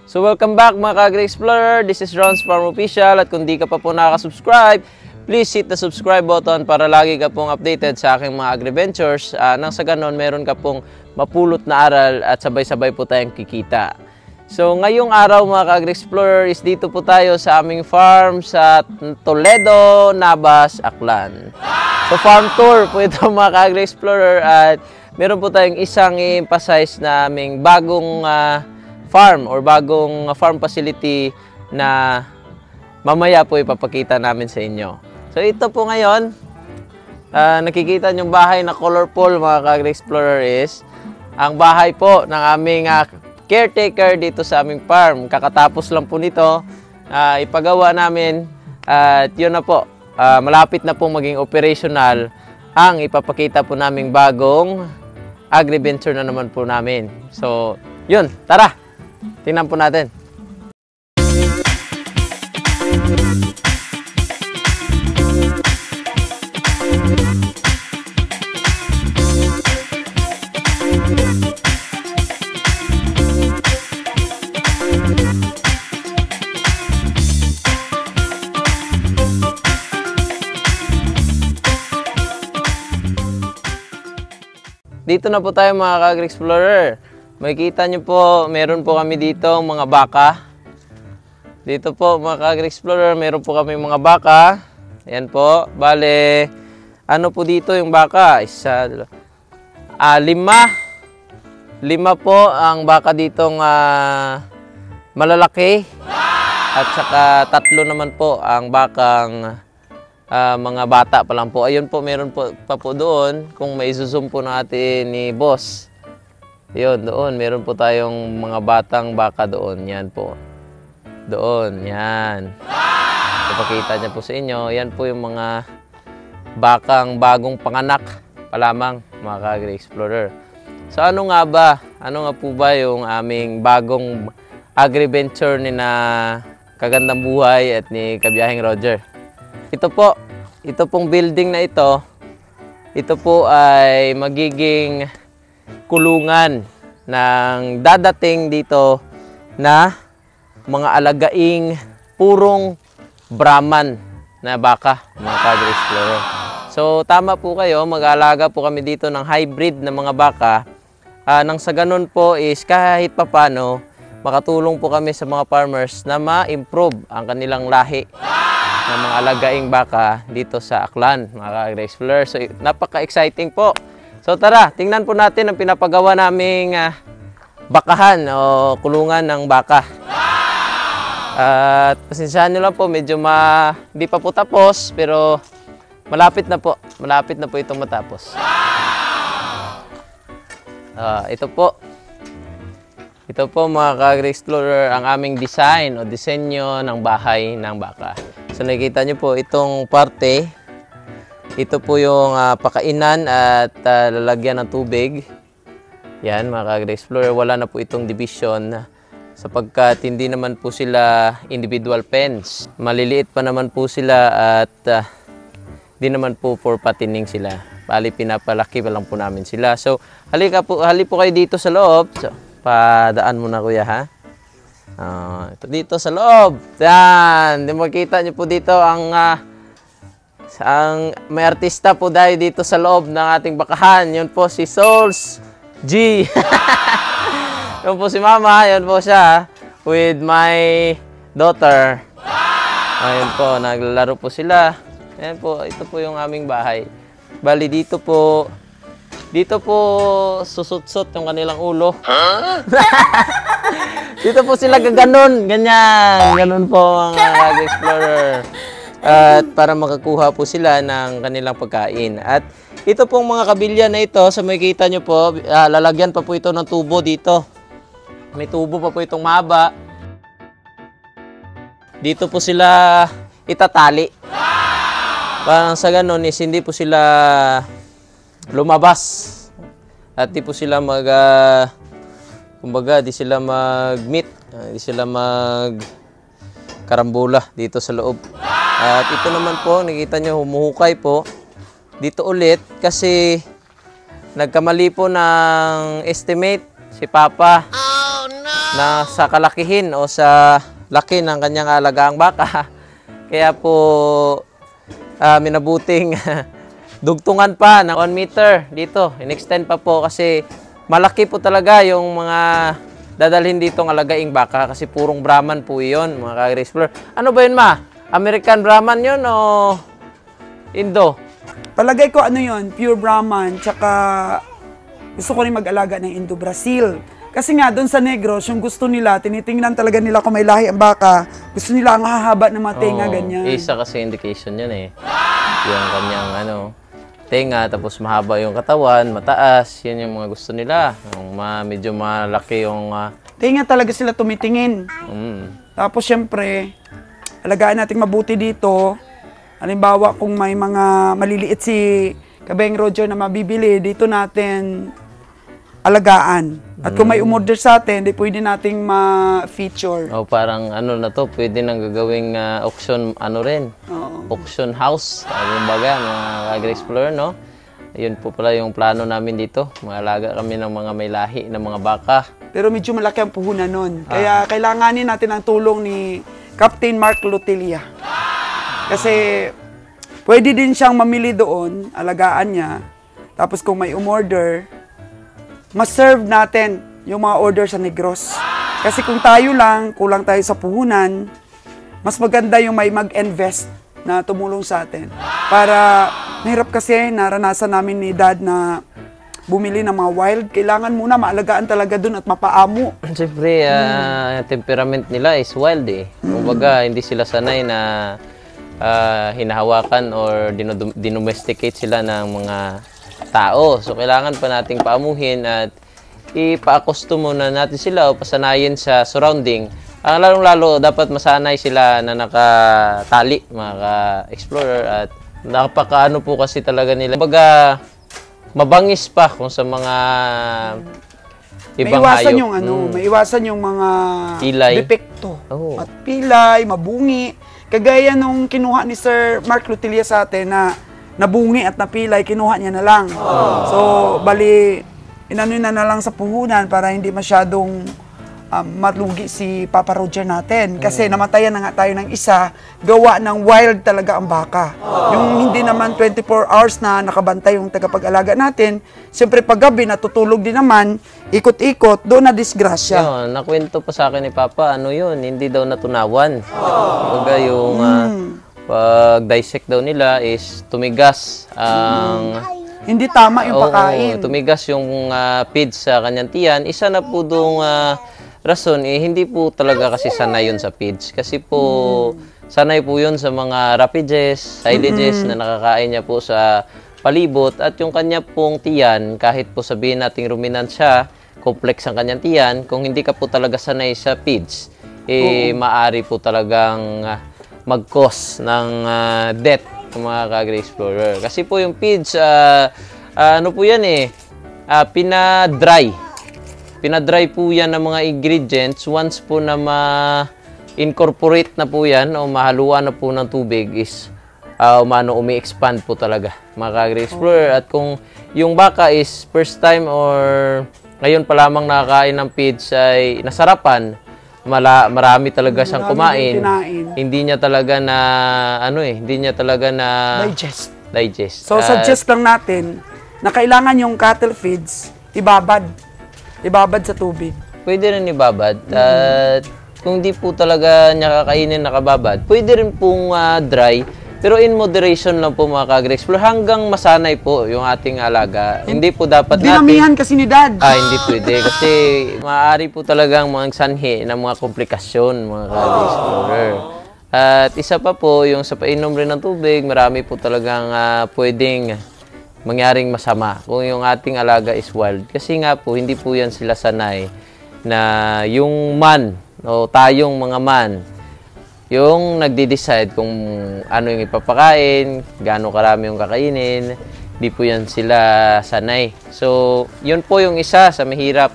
So welcome back mga ka-Agri-Explorer, this is Ron's Farm Official at kung di ka pa po nakaka-subscribe, please hit the subscribe button para lagi ka pong updated sa aking mga agri-ventures. Nang sa ganon, meron ka pong mapulot na aral at sabay-sabay po tayong kikita. So ngayong araw mga ka-Agri-Explorer is dito po tayo sa aming farm sa Toledo, Navas, Aklan. So farm tour po ito mga ka-Agri-Explorer at meron po tayong isang i-emphasize na aming bagong farm or bagong farm facility na mamaya po ipapakita namin sa inyo. So ito po ngayon, nakikita yung bahay na colorful mga ka-Agri-Explorer is ang bahay po ng aming caretaker dito sa aming farm. Kakatapos lang po nito, ipagawa namin at yun na po, malapit na po maging operational ang ipapakita po naming bagong agri-venture na naman po namin. So yun, tara! Tingnan po natin. Dito na po tayo mga ka-Agri-Explorer. Makikita nyo po, meron po kami dito mga baka. Dito po mga ka-Agri-Explorer, meron po kami mga baka. Ayan po, bale, ano po dito yung baka? Lima po ang baka ditong malalaki. At saka 3 naman po ang bakang mga bata pa lang po. Ayun po, meron po pa po doon. Kung may zoom po natin ni boss. Yun, doon. Meron po tayong mga batang baka doon. Yan po. Doon. Yan. Ipakita niya po sa inyo. Yan po yung mga bakang bagong panganak pa lamang, mga ka-Agri-Explorer. So, ano nga ba? Ano nga po ba yung aming bagong agri-venture ni na Kagandang Buhay at ni Kabiyahing Roger? Ito po. Ito pong building na ito. Ito po ay magiging kulungan ng dadating dito na mga alagaing purong Brahman na baka, mga ka-Agri-Explorer. So tama po kayo, mag-aalaga po kami dito ng hybrid na mga baka. Nang sa ganun po is kahit papano makatulong po kami sa mga farmers na ma-improve ang kanilang lahi ng mga alagaing baka dito sa Aklan, mga ka-Agri-Explorer. So napaka-exciting po. So tara, tingnan po natin ang pinapagawa naming bakahan o kulungan ng baka. At pasensyahan nyo lang po, medyo di pa po tapos, pero malapit na po. Malapit na po itong matapos. Ito po. Ito po mga ka-Agri-Explorer ang aming design o disenyo ng bahay ng baka. So nakikita nyo po itong parte. Ito po yung pakainan at lalagyan ng tubig. Yan mga ka-Agri-Explorer, wala na po itong division sapagkat hindi naman po sila individual pens. Maliliit pa naman po sila at di naman po for patining sila. Bali pinapalaki pa lang po namin sila. So hali po kayo dito sa loob. So, padaan muna kuya ha. Ito dito sa loob. Yan, makita niyo po dito ang may artista po dahil dito sa loob ng ating bakahan. Yun po si Souls G. Yun po si Mama. Yun po siya with my daughter. Ayun po, naglalaro po sila. Ayan po, ito po yung aming bahay. Bali dito po susut-sut yung kanilang ulo. Dito po sila gaganon, ganyan. Ganon po mga Agri-Explorer. At para makakuha po sila ng kanilang pagkain. At ito pong mga kabilya na ito, sa makikita nyo po, lalagyan pa po ito ng tubo dito. May tubo pa po itong mahaba. Dito po sila itatali. Parang sa ganun is hindi po sila lumabas. At di po sila kumbaga, di sila mag-meet. Di sila karambula dito sa loob. At ito naman po, nakita nyo, humuhukay po. Dito ulit kasi nagkamali po ng estimate si Papa. Oh no! na sa kalakihin o sa laki ng kanyang alagaang baka. Kaya po minabuting dugtungan pa ng 1 meter dito. In-extend pa po kasi malaki po talaga yung mga dadalhin dito ng alagaing baka kasi purong Brahman po yun, mga ka-Explorer. Ano ba yun, ma? American Brahman yun o Indo? Palagay ko ano yun, pure Brahman, tsaka gusto ko rin mag-alaga ng Indo-Brazil. Kasi nga, doon sa Negros, yung gusto nila, tinitingnan talaga nila kung may lahi ang baka. Gusto nila ang hahaba ng mga tenga, ganyan. Isa kasi indication yun eh. Yung kanyang tenga, tapos mahaba yung katawan, mataas. Yan yung mga gusto nila. Yung medyo malaki yung... Tenga talaga sila tumitingin. Tapos syempre, alagaan natin mabuti dito. Halimbawa, kung may mga maliliit si Kabeng Roger na mabibili, dito natin alagaan. At kung may umorder sa atin, di pwede nating ma-feature. Parang na to, pwede nang gagawing auction, rin. Auction house. Kumbaga, mga Agri-Explorer, no? Yun po pala yung plano namin dito. Mag-alaga kami ng mga may lahi ng mga baka. Pero medyo malaki ang puhunan nun. Kaya kailanganin natin ang tulong ni Captain Mark Lutilla. Kasi pwede din siyang mamili doon, alagaan niya. Tapos kung may umorder, ma-serve natin yung mga order sa Negros. Kasi kung tayo lang, kulang tayo sa puhunan, mas maganda yung may mag-invest na tumulong sa atin. Para mahirap kasi naranasan namin ni Dad na bumili ng mga wild. Kailangan muna maalagaan talaga dun at mapaamo. Siyempre, temperament nila is wild eh. Kumbaga, hindi sila sanay na hinahawakan or dinomesticate sila ng mga tao. So, kailangan pa nating paamuhin at ipa-accustom muna natin sila o pasanayin sa surrounding. Lalong-lalo, dapat masanay sila na nakatali, mga ka-explorer, at nakapakaano po kasi talaga nila. Kumbaga, mabangis pa kung sa mga ibang hayop. Maiwasan yung mga pilay, depekto. At pilay, mabungi. Kagaya nung kinuha ni Sir Mark Lutilla sa atin na nabungi at napilay, kinuha niya na lang. So, bali, inano na lang sa puhunan para hindi masyadong matlugi si Papa Roger natin. Kasi namatayan na nga tayo ng isa, gawa ng wild talaga ang baka. Yung hindi naman 24 hours na nakabantay yung tagapag-alaga natin, siyempre paggabi natutulog din naman, ikot-ikot, doon na disgrasya. Nakwento pa sa akin ni Papa, hindi daw natunawan. Kumbaga yung pag-dissect daw nila is tumigas ang... Hindi tama yung pagkain. Tumigas yung feeds sa kanyang tiyan. Isa na po doong rason, hindi po talaga kasi sanay yun sa feeds. Kasi po, sanay po yun sa mga rapides, silages na nakakain niya po sa palibot. At yung kanya pong tiyan, kahit po sabihin nating ruminant siya, complex ang kanyang tiyan, kung hindi ka po talaga sanay sa feeds, maari po talagang mag-cause ng death ng mga ka-Agri-Explorer. Kasi po yung feeds, po yan pinadry. Pinadry po yan ng mga ingredients. Once po na ma-incorporate na po yan o mahaluan na po ng tubig is umi-expand po talaga mga ka-Agri-Explorer. At kung yung baka is first time or ngayon pa lamang nakakain ng feeds ay nasarapan, marami talaga siyang kumain. Hindi niya talaga na hindi niya talaga na digest. So suggest lang natin na kailangan yung cattle feeds ibabad sa tubig. Pwede rin ibabad. At kung di po talaga niya kakainin nakababad, pwede rin pong dry. Pero in moderation lang po mga ka-Agri-Explorer hanggang masanay po yung ating alaga. Hindi po dapat dinamihan kasi ni Dad. Hindi pwede. Kasi maaari po talagang mga sanhi ng mga komplikasyon mga ka-Agri-Explorer. At isa pa po, yung sa painom rin ng tubig, marami po talagang pwedeng mangyaring masama kung yung ating alaga is wild. Kasi nga po, hindi po yan sila sanay na yung man o tayong mga man yung nagde-decide kung ano yung ipapakain, gaano karami yung kakainin, di po yan sila sanay. So, yun po yung isa sa mahirap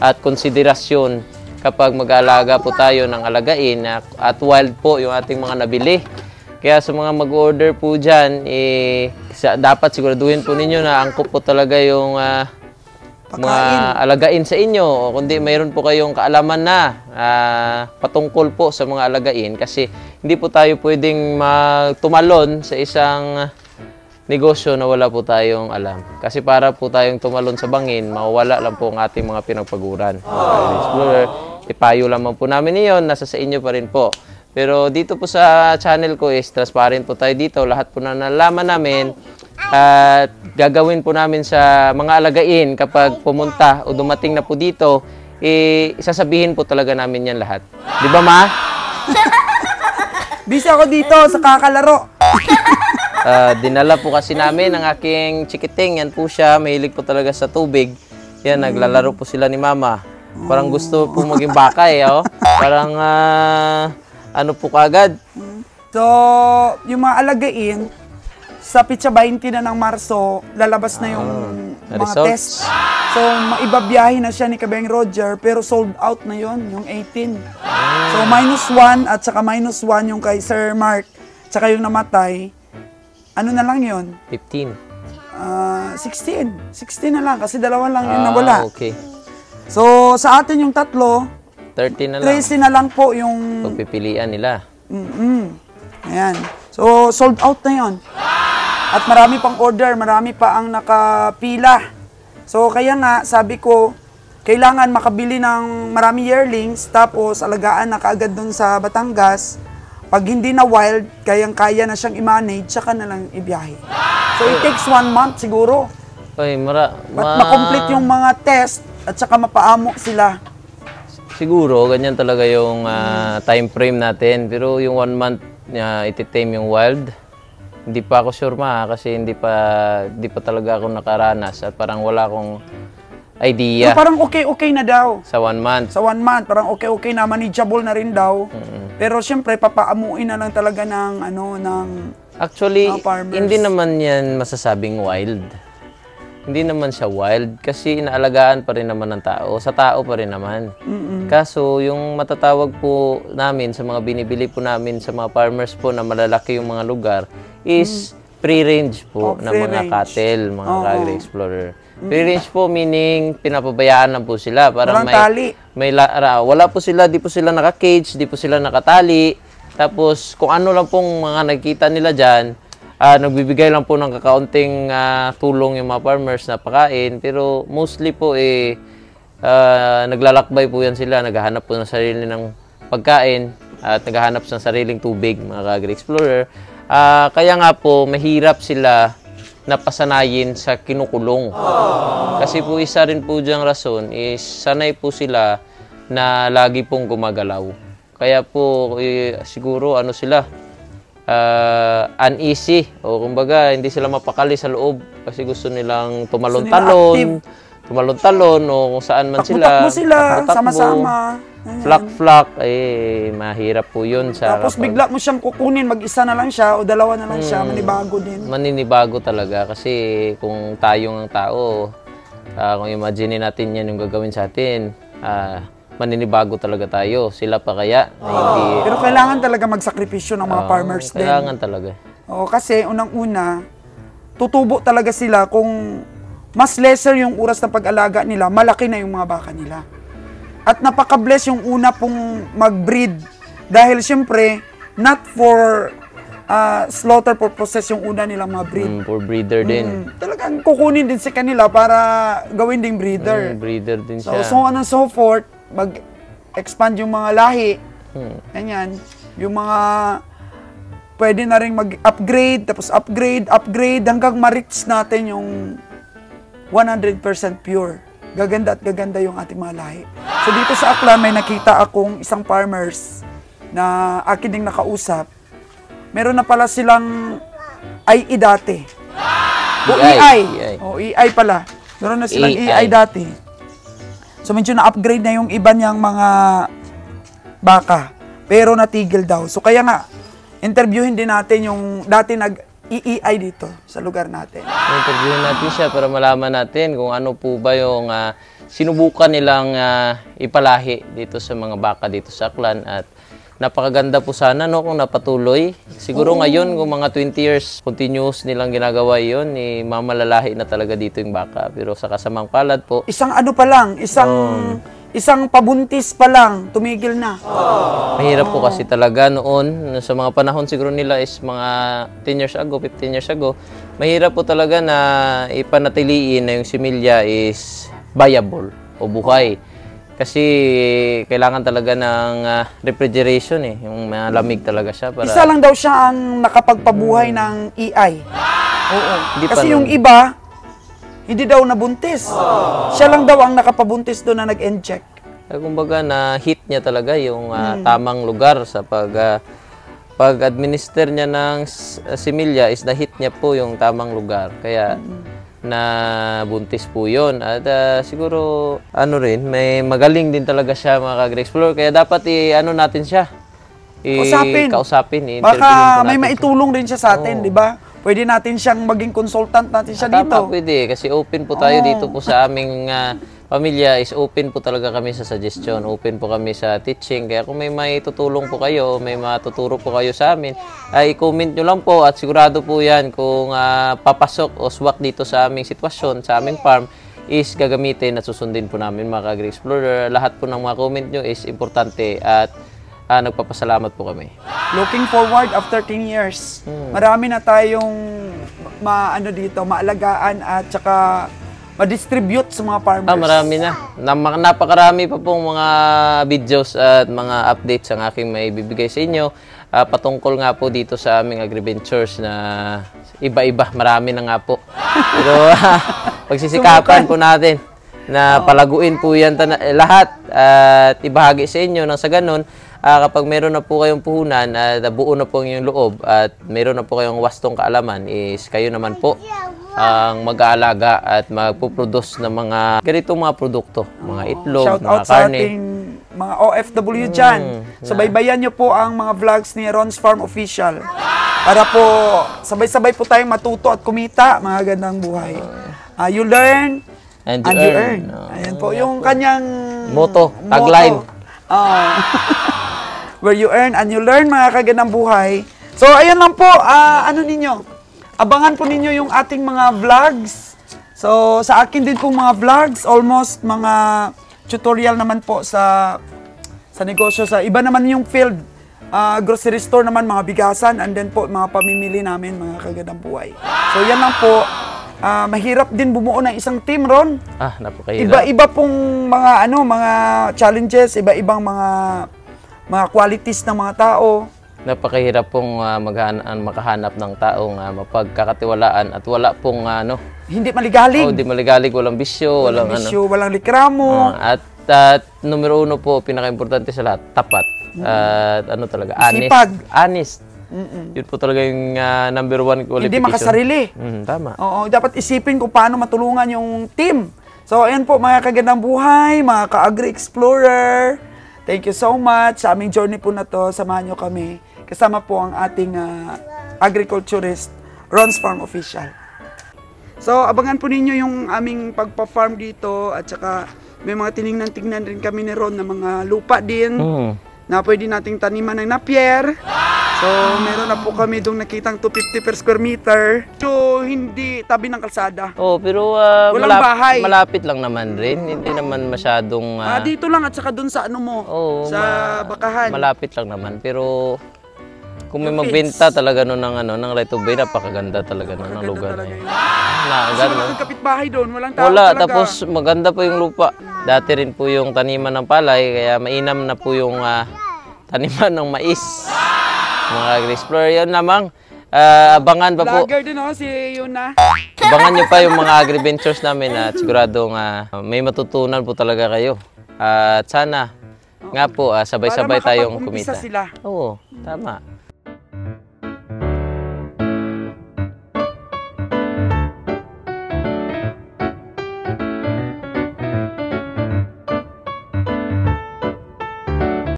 at konsiderasyon kapag mag-aalaga po tayo ng alagain at wild po yung ating mga nabili. Kaya sa mga mag-order po dyan, dapat siguraduhin po ninyo na angkop po talaga yung mga alagain sa inyo, o kundi mayroon po kayong kaalaman na patungkol po sa mga alagain, kasi hindi po tayo pwedeng tumalon sa isang negosyo na wala po tayong alam. Kasi para po tayong tumalon sa bangin, mawawala lang po ang ating mga pinagpaguran. Explorer, ipayo lamang po namin iyon, nasa sa inyo pa rin po. Pero dito po sa channel ko is transparent po tayo dito. Lahat po na nalaman namin at gagawin po namin sa mga alagain kapag pumunta o dumating na po dito, isasabihin po talaga namin yan lahat. Di ba, Ma? Busy ako dito sa kakalaro. Dinala po kasi namin ang aking chikiting. Yan po siya. Mahilig po talaga sa tubig. Yan, naglalaro po sila ni Mama. Parang gusto po maging baka eh. Oh. Parang ano po kagad. So, yung mga alagain, sa Pitsa 20 na ng Marso, lalabas na yung mga results. test. So, maibabiyahe na siya ni Kabeng Roger, pero sold out na yon yung 18. So, -1 at saka -1 yung kay Sir Mark, tsaka yung namatay. Ano na lang yon? 15. 16. 16 na lang, kasi dalawa lang yung nawala. Okay. So, sa atin yung tatlo, 13 na lang. 13 na lang po yung... Pagpipilian nila. Ayan. So, sold out na yon. At marami pang order, marami pa ang nakapila. So, kaya nga, sabi ko, kailangan makabili ng marami yearlings, tapos alagaan na kaagad dun sa Batangas. Pag hindi na wild, kayang-kaya na siyang i-manage, saka na lang ibiyahe. So, it takes 1 month siguro. Ay, Ma-complete yung mga test, at saka mapaamo sila. Siguro, ganyan talaga yung time frame natin. Pero yung 1 month na ititame yung wild, hindi pa ako sure, Ma, kasi hindi pa talaga ako nakaranas at parang wala akong idea. So, parang okay na daw. Sa 1 month. Sa 1 month, parang okay na, manageable na rin daw. Pero syempre, papaamuin na lang talaga ng Actually, farmers. hindi naman yan masasabing wild. Hindi naman siya wild kasi inaalagaan pa rin naman ng tao. Sa tao pa rin naman. Kaso, yung matatawag po namin sa mga binibili po namin sa mga farmers po na malalaki yung mga lugar is free-range po na mga cattle, mga agri-explorer. Free-range po meaning pinapabayaan lang po sila. Parang walang tali. Wala po sila, di po sila naka-cage, di po sila nakatali. Tapos, kung ano lang pong mga nakikita nila dyan, nagbibigay lang po ng kakaunting tulong yung mga farmers na pakain. Pero mostly po naglalakbay po yan sila. Naghahanap po ng sarili ng pagkain at naghahanap ng sariling tubig, mga agri-explorer. Kaya nga po, mahirap sila napasanayin sa kinukulong. Kasi po isa rin po diyang rason is sanay po sila na lagi pong gumagalaw. Kaya po siguro sila uneasy o kumbaga hindi sila mapakali sa loob kasi gusto nilang tumalon-talon o kung saan man Takbo sila, sama-sama. Flak-flak, mahirap po yun. Tapos bigla mo siyang kukunin, mag-isa na lang siya o dalawa na lang siya, manibago din. Maninibago talaga kasi kung tayong ang tao, kung imagine natin yan yung gagawin sa atin, maninibago talaga tayo. Sila pa kaya na hindi... Pero kailangan talaga magsakripisyo ng mga farmers din. Kailangan talaga. Kasi unang-una, tutubo talaga sila kung mas lesser yung oras ng pag-alaga nila, malaki na yung mga baka nila. At napaka-bless yung una pong mag-breed. Dahil siyempre, not for slaughter purposes yung una nilang mga breed. For breeder din. Talagang kukunin din sa kanila para gawin ding breeder. Breeder din siya. So on and so forth, mag-expand yung mga lahi. Ganyan. Yung mga pwede na rin mag-upgrade, tapos upgrade hanggang ma-reach natin yung 100% pure. Gaganda at gaganda yung ating mga lahi. So dito sa Aklan, may nakita akong isang farmers na akin ding nakausap. Meron na pala silang IE dati. EI. EI pala. Meron na silang EI dati. So medyo na-upgrade na yung iba niyang mga baka. Pero natigil daw. So kaya nga, interviewin din natin yung dati nag-EEI dito sa lugar natin. Interviewin natin siya para malaman natin kung ano po ba yung sinubukan nilang ipalahi dito sa mga baka dito sa Aklan at napakaganda po sana no kung napatuloy. Siguro ngayon kung mga 20 years continuous nilang ginagawa 'yon, mamalalahi na talaga dito yung baka. Pero sa kasamang palad po, Isang ano pa lang, isang pabuntis pa lang, tumigil na. mahirap po kasi talaga noon sa mga panahon siguro nila is mga 10 years ago, 15 years ago. Mahirap po talaga na ipanatiliin na yung similya is viable o buhay. Kasi kailangan talaga ng refrigeration yung malamig talaga siya para Isa lang daw siya ang nakapagpabuhay ng EI. Oo. Hindi pa Kasi nun. yung iba, hindi daw nabuntis. Siya lang daw ang nakapabuntis doon na nag-inject. kumbaga na hit niya talaga yung tamang lugar sa pag-administer niya ng similya is na hit niya po yung tamang lugar. Kaya na buntis po yun. At siguro, may magaling din talaga siya mga Agri-Explorer. Kaya dapat natin siya. Kausapin. Baka may maitulong din siya sa atin, di ba? Pwede natin siyang maging consultant natin siya dito. Tama, pwede. Kasi open po tayo dito po sa aming pamilya is open po talaga kami sa suggestion. Open po kami sa teaching. Kaya kung may tutulong po kayo, may matuturo po kayo sa amin, i-comment nyo lang po at sigurado po yan kung papasok o swak dito sa aming sitwasyon, sa aming farm, is gagamitin at susundin po namin mga Agri-Explorer. Lahat po ng mga comment nyo is importante at nagpapasalamat po kami. Looking forward after 10 years. Marami na tayong maalagaan at saka ma-distribute sa mga farmers. Marami na. Napakarami pa pong mga videos at mga updates ang aking may bibigay sa inyo. Patungkol nga po dito sa aming AgriVentures na iba-iba. Marami na nga po. Pero pagsisikapan po natin na palaguin po yan lahat at ibahagi sa inyo nang sa ganun, kapag meron na po kayong puhunan at buo na po yung loob at meron na po kayong wastong kaalaman is kayo naman po ang mag-aalaga at magpo-produce ng mga ganitong mga produkto, mga itlog, Shout mga out sa karne. ating mga OFW dyan. Subaybayan nyo po ang mga vlogs ni Ron's Farm Official para po sabay-sabay po tayong matuto at kumita, mga gandang buhay. You learn and you earn. Ayan po yung kanyang Motto, tagline. Where you earn and you learn, mga kagandang buhay. So, ayan lang po, abangan po ninyo yung ating mga vlogs. So, sa akin din pong mga vlogs, almost mga tutorial naman po sa negosyo. Sa iba naman yung field, grocery store naman, mga bigasan, and then po mga pamimili namin, mga kagandang buhay. So, yan lang po. Mahirap din bumuo ng isang team, Ron. Napakahirap. Iba-iba pong mga mga challenges, iba-ibang mga qualities ng mga tao. Napakahirap pong makahanap ng taong mapagkakatiwalaan at wala pong Hindi maligalig. hindi maligalig, walang bisyo, walang bisyo, walang likramo. At numero uno po, pinaka-importante sa lahat, tapat. At talaga, Sipag. honest. Yun po talaga yung number one qualification. Hindi makasarili. Tama. Oo, dapat isipin kung paano matulungan yung team. So, ayan po mga kagandang buhay, mga ka-Agri-Explorer. Thank you so much sa aming journey po na to. Samahan nyo kami. Kasama po ang ating agriculturist, Ron's Farm Official. So, abangan po ninyo yung aming pagpa-farm dito at saka may mga tinignan-tignan rin kami ni Ron na mga lupa din na pwede nating taniman ng napier. So, meron na po kami doon nakitang 250 per square meter. So, hindi tabi ng kalsada. Pero Walang bahay. malapit lang naman rin. Hindi naman masyadong... Dito lang at saka doon sa sa bakahan. Malapit lang naman. Pero kung may Yung magbenta talaga ng right of way, napakaganda talaga ng lugar na yun. Kasi walang kapitbahay doon, walang tao Wala, talaga. tapos maganda po yung lupa. Dati rin po yung taniman ng palay, kaya mainam na po yung taniman ng mais. Mga Agri-Explorer, yun lamang. Abangan pa po. Vlogger din si Yuna. Abangan nyo pa yung mga AgriVentures namin at siguradong may matutunan po talaga kayo. At sana nga po, sabay-sabay tayong kumita. Para makapag-umpisa sila. Oo, tama.